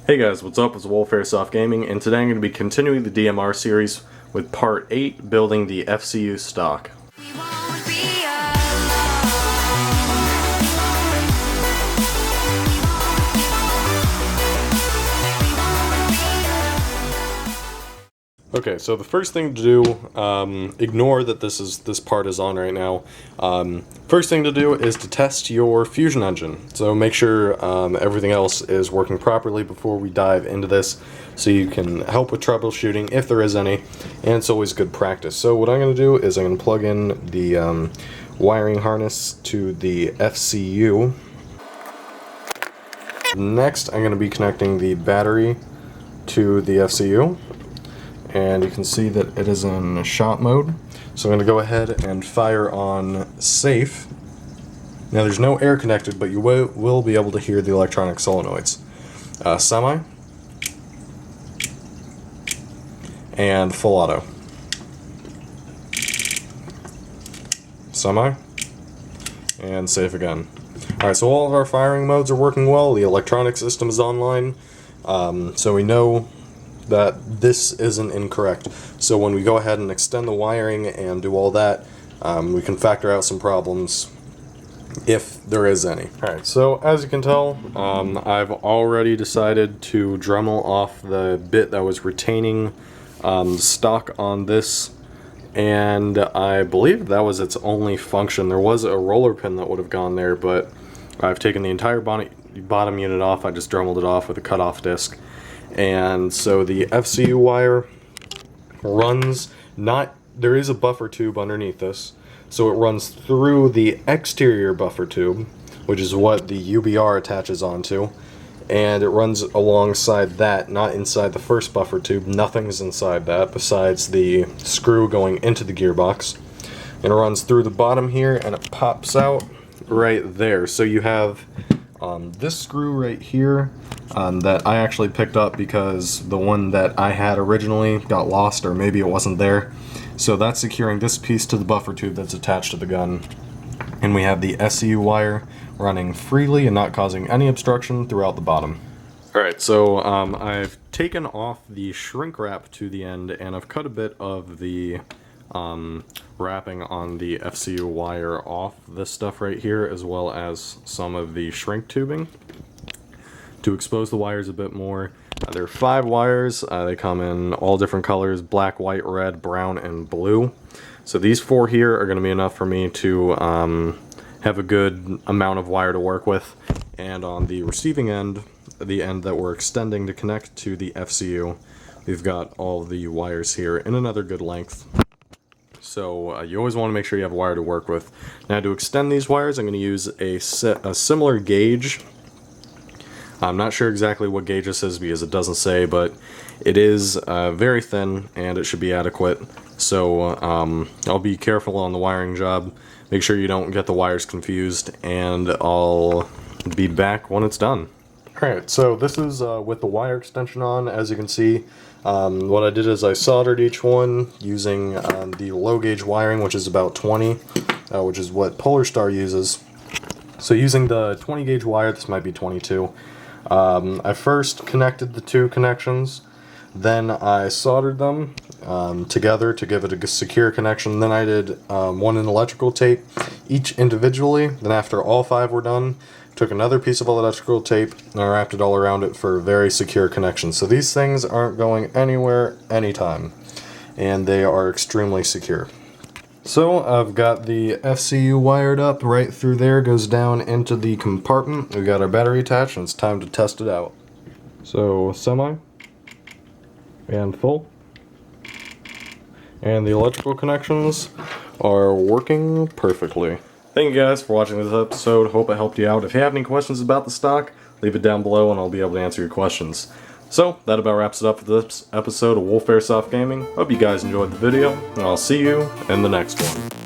Hey guys, what's up? It's Polarstar Gaming, and today I'm going to be continuing the DMR series with Part 8, building the FCU stock. Okay, so the first thing to do, ignore that this part is on right now. First thing to do is to test your fusion engine. So make sure everything else is working properly before we dive into this, so you can help with troubleshooting if there is any, and it's always good practice. So what I'm going to do is I'm going to plug in the wiring harness to the FCU. Next, I'm going to be connecting the battery to the FCU. And you can see that it is in shot mode. So I'm going to go ahead and fire on safe. Now there's no air connected, but you will be able to hear the electronic solenoids. Semi. And full auto. Semi. And safe again. Alright, so all of our firing modes are working well. The electronic system is online. So we know that this isn't incorrect. So when we go ahead and extend the wiring and do all that, we can factor out some problems if there is any. Alright, so as you can tell, I've already decided to Dremel off the bit that was retaining stock on this, and I believe that was its only function. There was a roller pin that would have gone there, but I've taken the entire bottom unit off. I just Dremeled it off with a cutoff disc. And so the FCU wire runs there is a buffer tube underneath this, so it runs through the exterior buffer tube, which is what the UBR attaches onto, and it runs alongside that, not inside the first buffer tube. Nothing's inside that besides the screw going into the gearbox, and it runs through the bottom here and it pops out right there. So you have this screw right here that I actually picked up because the one that I had originally got lost, or maybe it wasn't there. So that's securing this piece to the buffer tube that's attached to the gun. And we have the FCU wire running freely and not causing any obstruction throughout the bottom. Alright, so I've taken off the shrink wrap to the end, and I've cut a bit of the wrapping on the FCU wire off this stuff right here, as well as some of the shrink tubing to expose the wires a bit more. There are 5 wires. They come in all different colors: black, white, red, brown, and blue. So these 4 here are going to be enough for me to have a good amount of wire to work with. And on the receiving end, the end that we're extending to connect to the FCU, we've got all the wires here in another good length. So you always want to make sure you have wire to work with. Now to extend these wires, I'm going to use a similar gauge. I'm not sure exactly what gauge this is because it doesn't say, but it is very thin and it should be adequate. So I'll be careful on the wiring job. Make sure you don't get the wires confused, and I'll be back when it's done. Alright, so this is with the wire extension on. As you can see, what I did is I soldered each one using the low gauge wiring, which is about 20, which is what Polarstar uses. So using the 20 gauge wire, this might be 22. I first connected the 2 connections, then I soldered them together to give it a secure connection. Then I did one in electrical tape, each individually. Then after all 5 were done, took another piece of electrical tape and I wrapped it all around it for a very secure connection. So these things aren't going anywhere anytime, and they are extremely secure. So I've got the FCU wired up right through there, goes down into the compartment. We've got our battery attached, and it's time to test it out. So semi and full, and the electrical connections are working perfectly. Thank you guys for watching this episode. Hope it helped you out. If you have any questions about the stock, leave it down below and I'll be able to answer your questions. So that about wraps it up for this episode of Polarstar Gaming. Hope you guys enjoyed the video, and I'll see you in the next one.